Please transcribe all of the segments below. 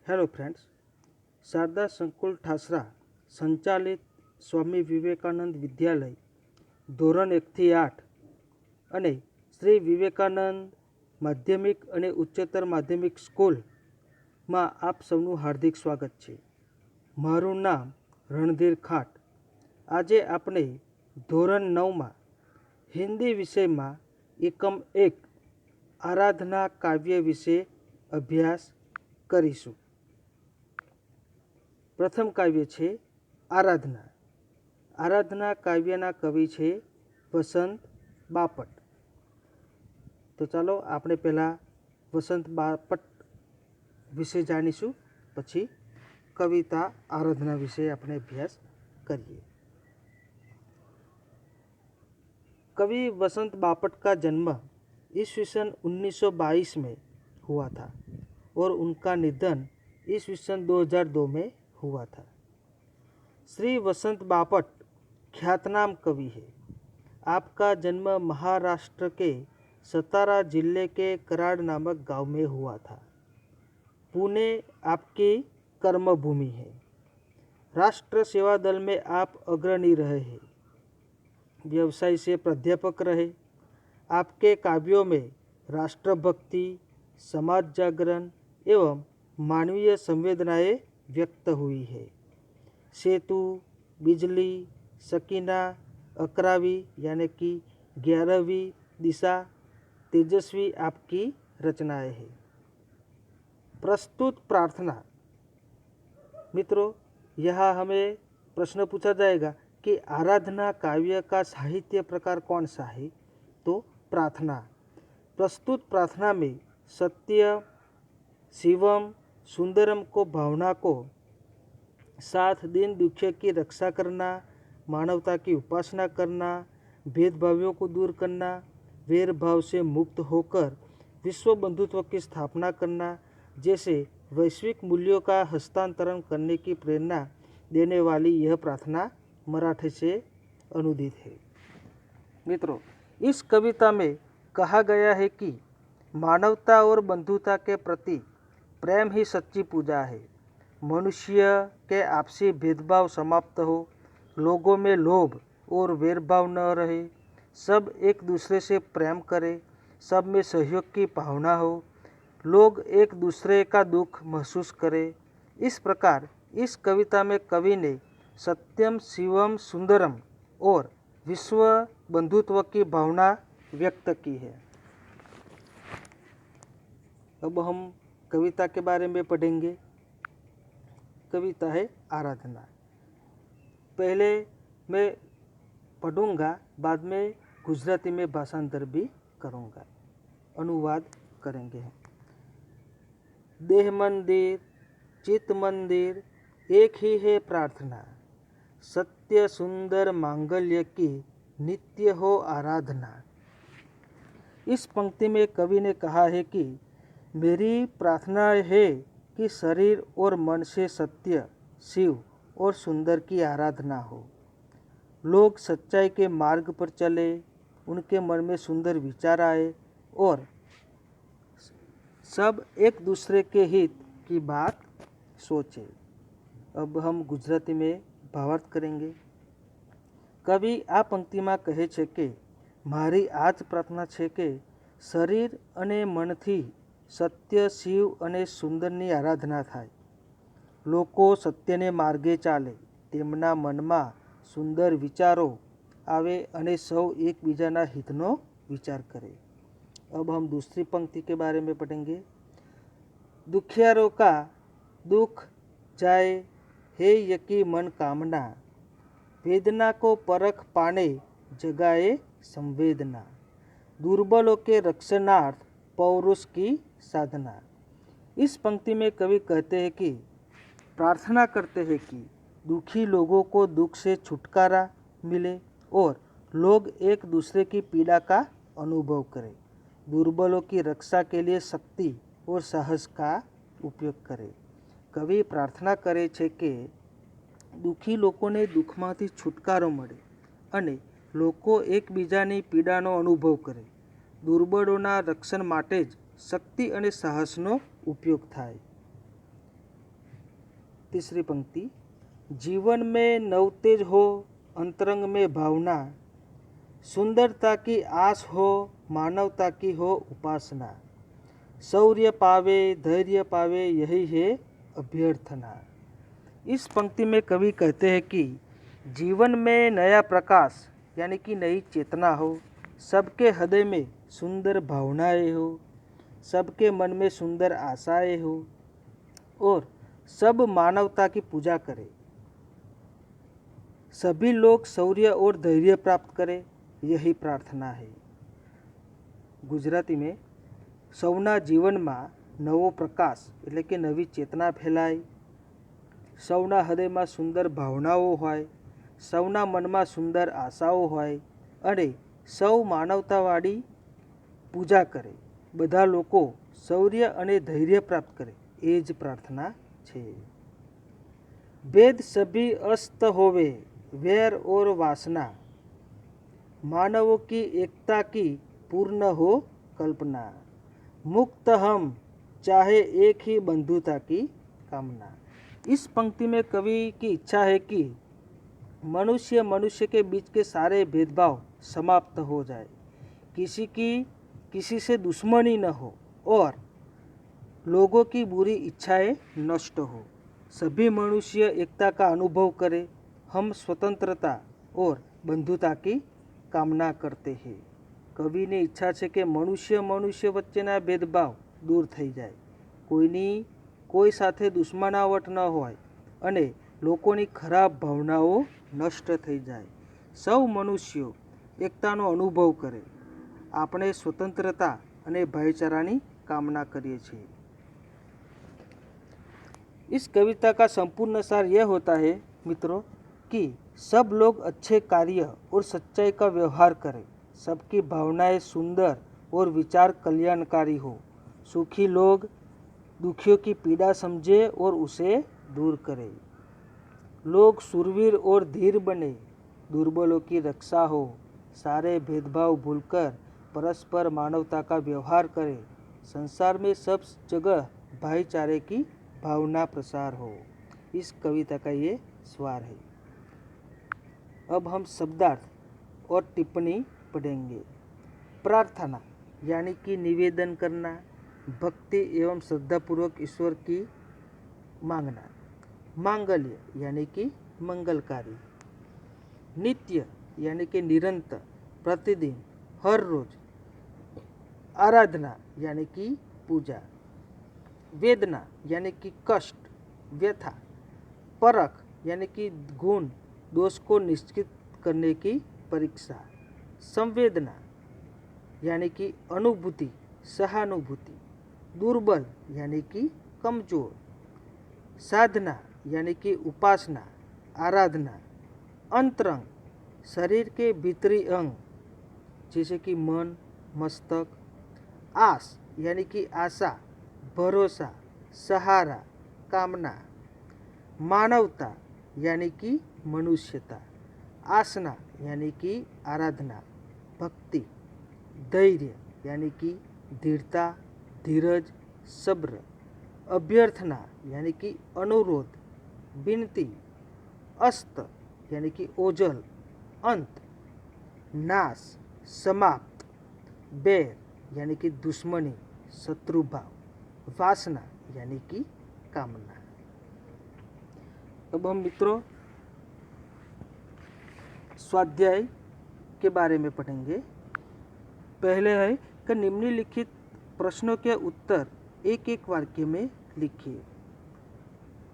Hello friends, Sharda संकुल ઠાસરા સંચાલિત સ્વામી વિવેકાનંદ વિદ્યાલય ધોરણ 1 થી 8 અને શ્રી વિવેકાનંદ માધ્યમિક અને ઉચ્ચતર માધ્યમિક સ્કૂલમાં આપ સૌનું હાર્દિક સ્વાગત છે. મારું નામ રણધીર ખાટ. આજે આપણે ધોરણ 9માં હિન્દી વિષયમાં એકમ 1 આરાધના કાવ્ય વિશે અભ્યાસ કરીશું. પ્રથમ કાવ્ય છે આરાધના. આરાધના કાવ્યના કવિ છે વસંત બાપટ. તો ચાલો આપણે પહેલાં વસંત બાપટ વિશે જાણીશું, પછી કવિતા આરાધના વિશે આપણે અભ્યાસ करिए. कवि वसंत बापट का जन्म ईस्वी सन 1922 में हुआ था और उनका निधन ईस्वी सन 2002 में हुआ था. श्री वसंत बापट ख्यातनाम कवि है. आपका जन्म महाराष्ट्र के सतारा जिले के कराड़ नामक गांव में हुआ था. पुणे आपकी कर्मभूमि है. राष्ट्र सेवा दल में आप अग्रणी रहे हैं. व्यवसाय से प्राध्यापक रहे. आपके काव्यों में राष्ट्रभक्ति, समाज जागरण एवं मानवीय संवेदनाएं व्यक्त हुई है. सेतु, बिजली, सकीना, अकरावी यानी कि 11वीं दिशा, तेजस्वी आपकी रचनाएं हैं. प्रस्तुत प्रार्थना. मित्रों, यहाँ हमें प्रश्न पूछा जाएगा कि आराधना काव्य का साहित्य प्रकार कौन सा है? तो प्रार्थना. प्रस्तुत प्रार्थना में सत्य, शिवम, सुंदरम को भावना को साथ दीन दुखिया की रक्षा करना, मानवता की उपासना करना, भेदभावों को दूर करना, वैर भाव से मुक्त होकर विश्व बंधुत्व की स्थापना करना जैसे वैश्विक मूल्यों का हस्तांतरण करने की प्रेरणा देने वाली यह प्रार्थना मराठी से अनुदित है. मित्रों, इस कविता में कहा गया है कि मानवता और बंधुता के प्रति प्रेम ही सच्ची पूजा है. मनुष्य के आपसी भेदभाव समाप्त हो, लोगों में लोभ और वैरभाव न रहे, सब एक दूसरे से प्रेम करें, सब में सहयोग की भावना हो, लोग एक दूसरे का दुख महसूस करें. इस प्रकार इस कविता में कवि ने सत्यम, शिवम, सुंदरम और विश्व बंधुत्व की भावना व्यक्त की है. अब हम कविता के बारे में पढ़ेंगे. कविता है आराधना. पहले मैं पढ़ूंगा, बाद में गुजराती में भाषांतर भी करूंगा. अनुवाद करेंगे. देह मंदिर, चित्त मंदिर एक ही है प्रार्थना. सत्य सुंदर मांगल्य की नित्य हो आराधना. इस पंक्ति में कवि ने कहा है कि मेरी प्रार्थना है कि शरीर और मन से सत्य, शिव और सुंदर की आराधना हो. लोग सच्चाई के मार्ग पर चले, उनके मन में सुंदर विचार आए और सब एक दूसरे के हित की बात सोचे. अब हम गुजराती में भावार्थ करेंगे. कवि આ પંક્તિમાં કહે છે કે મારી આ જ પ્રાર્થના છે કે શરીર અને મનથી સત્ય, શિવ અને સુંદરની આરાધના થાય. લોકો સત્યને માર્ગે ચાલે, તેમના મનમાં સુંદર વિચારો આવે અને સૌ એકબીજાના હિતનો વિચાર કરે. अब हम दूसरी पंक्ति के बारे में पढ़ेंगे. दुखियारों का दुख जाए, हे यकी मन कामना, वेदना को परख पाने जगाए संवेदना, दुर्बलों के रक्षणार्थ पौरुष की साधना. इस पंक्ति में कवि कहते हैं कि प्रार्थना करते हैं कि दुखी लोगों को दुख से छुटकारा मिले और लोग एक दूसरे की पीड़ा का अनुभव करें. दुर्बलों की रक्षा के लिए शक्ति और साहस का उपयोग करे. कवि प्रार्थना करे छे કે દુઃખી લોકોને દુઃખમાંથી છુટકારો મળે અને લોકો એકબીજાની પીડાનો અનુભવ કરે. દુર્બળોના રક્ષણ માટે જ શક્તિ અને સાહસનો ઉપયોગ થાય. तीसरी पंक्ति, जीवन में नवतेज हो अंतरंग में भावना, सुंदरता की आस हो मानवता की हो उपासना, शौर्य पावे धैर्य पावे यही है अभ्यर्थना। इस पंक्ति में कवि कहते हैं कि जीवन में नया प्रकाश यानी कि नई चेतना हो, सबके हृदय में सुंदर भावनाएं हो, सबके मन में सुंदर आशाएं हो और सब मानवता की पूजा करें, सभी लोग शौर्य और धैर्य प्राप्त करें, यही प्रार्थना है। ગુજરાતી में સૌના જીવનમાં નવો પ્રકાશ એટલે કે નવી ચેતના ફેલાય, સૌના હૃદયમાં સુંદર ભાવનાઓ હોય, સૌના મનમાં સુંદર આશાઓ હોય અને સૌ માનવતાવાળી પૂજા કરે, બધા લોકો શૌર્ય અને ધૈર્ય પ્રાપ્ત કરે, એ જ પ્રાર્થના છે। વેદ સભી અસ્ત હોવે वैर और वासना, मानवों की एकता की पूर्ण हो कल्पना, मुक्त हम चाहे एक ही बंधुता की कामना। इस पंक्ति में कवि की इच्छा है कि मनुष्य मनुष्य के बीच के सारे भेदभाव समाप्त हो जाए, किसी से दुश्मनी न हो और लोगों की बुरी इच्छाएं नष्ट हो, सभी मनुष्य एकता का अनुभव करें, हम स्वतंत्रता और बंधुता की कामना करते हैं। कवि ने इच्छा है कि मनुष्य मनुष्य वच्चेना भेदभाव दूर थई जाए, कोई साथे दुश्मनावट न होय अने लोकोनी खराब भावनाओ नष्ट थई जाए, सौ मनुष्यों एकतानो अनुभव करे, आपणे स्वतंत्रता अने भाईचारानी कामना करीए छीए। इस कविता का संपूर्ण सार यह होता है मित्रों कि सब लोग अच्छे कार्य और सच्चाई का व्यवहार करें, सबकी भावनाएं सुंदर और विचार कल्याणकारी हो, सुखी लोग दुखियों की पीड़ा समझे और उसे दूर करें, लोग सुरवीर और धीर बने, दुर्बलों की रक्षा हो, सारे भेदभाव भूलकर परस्पर मानवता का व्यवहार करें, संसार में सब जगह भाईचारे की भावना प्रसार हो। इस कविता का ये स्वर है। अब हम शब्दार्थ और टिप्पणी पढ़ेंगे। प्रार्थना यानी कि निवेदन करना, भक्ति एवं श्रद्धापूर्वक ईश्वर की मांगना, मांगल्य यानी कि मंगलकारी, नित्य यानी कि निरंतर प्रतिदिन हर रोज, आराधना यानी कि पूजा, वेदना यानी कि कष्ट व्यथा, परख यानी कि गुण दोष को निश्चित करने की परीक्षा, संवेदना यानी कि अनुभूति सहानुभूति, दुर्बल यानी कि कमजोर, साधना यानी कि उपासना आराधना, अंतरंग शरीर के भीतरी अंग जैसे कि मन मस्तक, आस यानी कि आशा भरोसा सहारा कामना, मानवता यानी कि मनुष्यता, आसना यानी कि आराधना, भक्ति, धैर्य यानी कि दृढ़ता धीरज सब्र, अभ्यर्थना यानी कि अनुरोध विनती, अस्त यानी कि ओझल अंत, नाश समाप्त, बैर यानी कि दुश्मनी शत्रुभाव, वासना यानी कि कामना। अब हम मित्रों स्वाध्याय के बारे में पढ़ेंगे। पहले है कि निम्नलिखित प्रश्नों के उत्तर एक एक वाक्य में लिखिए।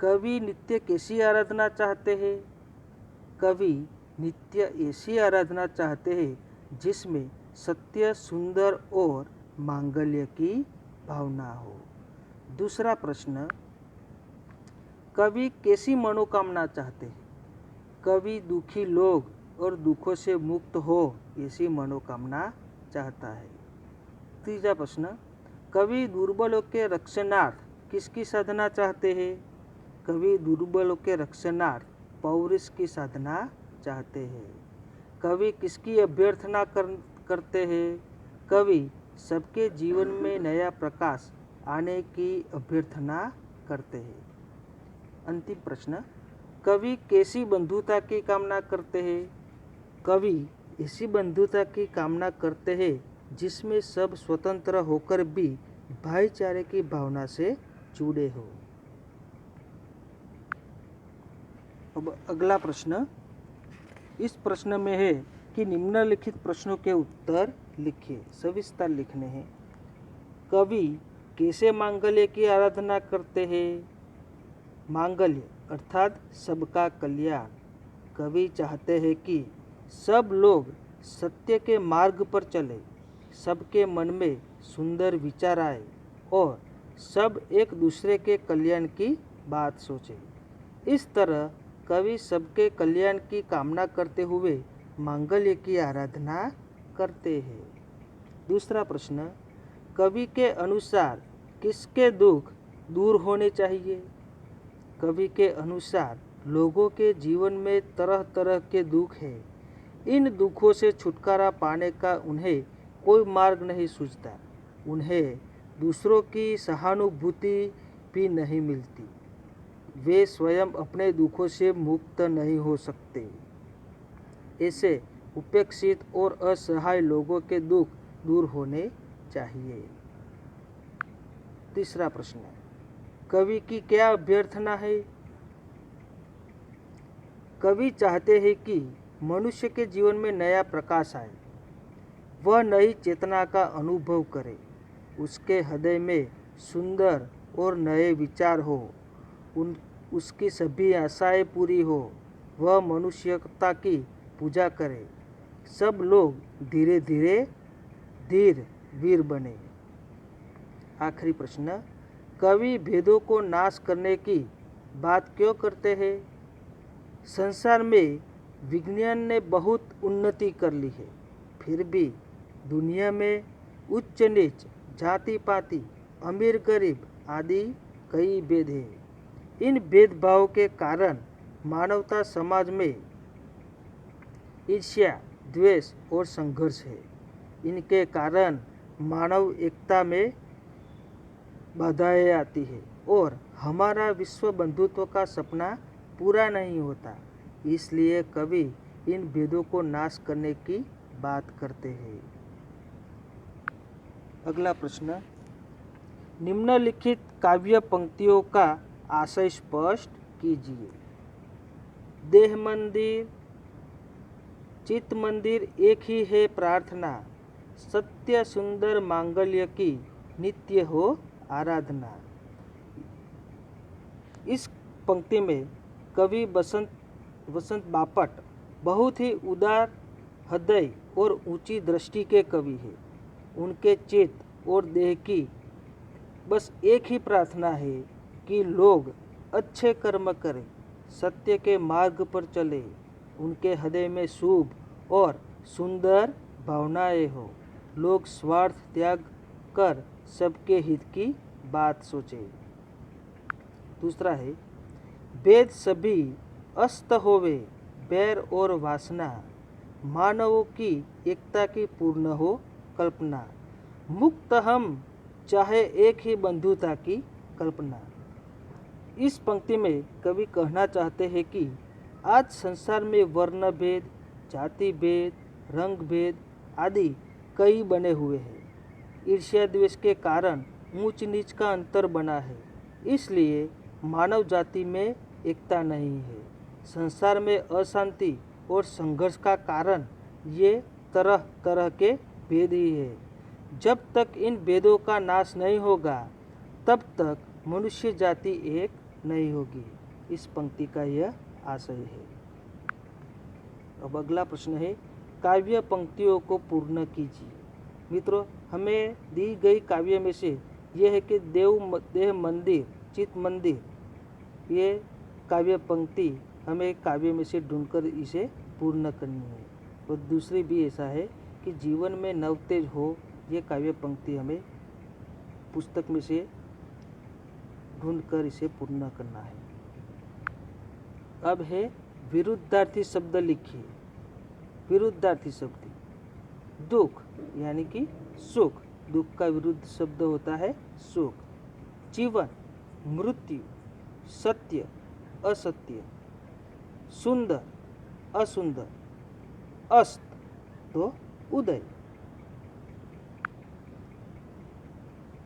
कवि नित्य कैसी आराधना चाहते हैं? कवि नित्य ऐसी आराधना चाहते हैं जिसमें सत्य सुंदर और मांगल्य की भावना हो। दूसरा प्रश्न, कवि कैसी मनोकामना चाहते हैं? कवि दुखी लोग और दुखों से मुक्त हो ऐसी मनोकामना चाहता है। तीसरा प्रश्न, कवि दुर्बलों के रक्षणार्थ किसकी साधना चाहते हैं? कवि दुर्बलों के रक्षणार्थ पौरुष की साधना चाहते हैं। कवि किसकी अभ्यर्थना करते हैं? कवि सबके जीवन में नया प्रकाश आने की अभ्यर्थना करते हैं। अंतिम प्रश्न, कवि कैसी बंधुता की कामना करते हैं? कवि ऐसी बंधुता की कामना करते हैं जिसमें सब स्वतंत्र होकर भी भाईचारे की भावना से जुड़े हो। अब अगला प्रश्न, इस प्रश्न में है कि निम्नलिखित प्रश्नों के उत्तर लिखिए। सविस्तर लिखने हैं। कवि कैसे मांगल्य की आराधना करते हैं? मांगल्य अर्थात सबका कल्याण। कवि चाहते हैं कि सब लोग सत्य के मार्ग पर चले, सबके मन में सुंदर विचार आए और सब एक दूसरे के कल्याण की बात सोचे। इस तरह कवि सबके कल्याण की कामना करते हुए मांगल्य की आराधना करते हैं। दूसरा प्रश्न, कवि के अनुसार किसके दुख दूर होने चाहिए? कवि के अनुसार लोगों के जीवन में तरह तरह के दुख हैं। इन दुखों से छुटकारा पाने का उन्हें कोई मार्ग नहीं सूझता। उन्हें दूसरों की सहानुभूति भी नहीं मिलती। वे स्वयं अपने दुखों से मुक्त नहीं हो सकते। ऐसे उपेक्षित और असहाय लोगों के दुख दूर होने चाहिए। तीसरा प्रश्न, कवि की क्या अभ्यर्थना है? कवि चाहते हैं कि मनुष्य के जीवन में नया प्रकाश आए, वह नई चेतना का अनुभव करे, उसके हृदय में सुंदर और नए विचार हो, उसकी सभी आशाएं पूरी हो, वह मनुष्यता की पूजा करे, सब लोग धीरे धीरे धीर वीर बने। आखिरी प्रश्न, कवि भेदों को नाश करने की बात क्यों करते हैं? संसार में विज्ञान ने बहुत उन्नति कर ली है, फिर भी दुनिया में उच्च नीच, जाति पाति, अमीर गरीब आदि कई भेद हैं। इन भेदभाव के कारण मानवता समाज में ईर्ष्या, द्वेष और संघर्ष है। इनके कारण मानव एकता में बाधाएं आती है और हमारा विश्व बंधुत्व का सपना पूरा नहीं होता। इसलिए कवि इन भेदों को नाश करने की बात करते हैं। अगला प्रश्न, निम्नलिखित काव्य पंक्तियों का आशय स्पष्ट कीजिए। देह मंदिर चित्त मंदिर एक ही है प्रार्थना, सत्य सुंदर मांगल्य की नित्य हो आराधना। इस पंक्ति में कवि वसंत बापट बहुत ही उदार हृदय और ऊंची दृष्टि के कवि हैं। उनके चित्त और देह की बस एक ही प्रार्थना है कि लोग अच्छे कर्म करें, सत्य के मार्ग पर चले, उनके हृदय में शुभ और सुंदर भावनाएं हो, लोग स्वार्थ त्याग कर सबके हित की बात सोचे। दूसरा है, भेद सभी अस्त होवे, बैर और वासना, मानवों की एकता की पूर्ण हो कल्पना, मुक्त हम चाहे एक ही बंधुता की कल्पना। इस पंक्ति में कवि कहना चाहते हैं कि आज संसार में वर्ण भेद, जाति भेद, रंग भेद आदि कई बने हुए हैं। ईर्ष्या द्वेष के कारण ऊंच नीच का अंतर बना है। इसलिए मानव जाति में एकता नहीं है। संसार में अशांति और संघर्ष का कारण ये तरह तरह के भेद ही है। जब तक इन भेदों का नाश नहीं होगा तब तक मनुष्य जाति एक नहीं होगी। इस पंक्ति का यह आशय है। अब अगला प्रश्न है, काव्य पंक्तियों को पूर्ण कीजिए। मित्रों, हमें दी गई काव्य में से यह है कि देह मंदिर चित्त मंदिर, ये काव्य पंक्ति हमें काव्य में से ढूंढकर इसे पूर्ण करनी है। और दूसरी भी ऐसा है कि जीवन में नवतेज हो, ये काव्य पंक्ति हमें पुस्तक में से ढूंढकर इसे पूर्ण करना है। अब है विरुद्धार्थी शब्द लिखिए। विरुद्धार्थी शब्द, दुख यानी कि सुख, दुख का विरुद्ध शब्द होता है सुख। जीवन, मृत्यु, सत्य, असत्य, सुंदर असुंदर, અસ્ત તો ઉદય.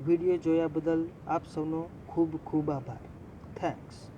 વિડીયો જોયા બદલ આપ સૌનો ખૂબ ખૂબ આભાર. થેન્ક્સ.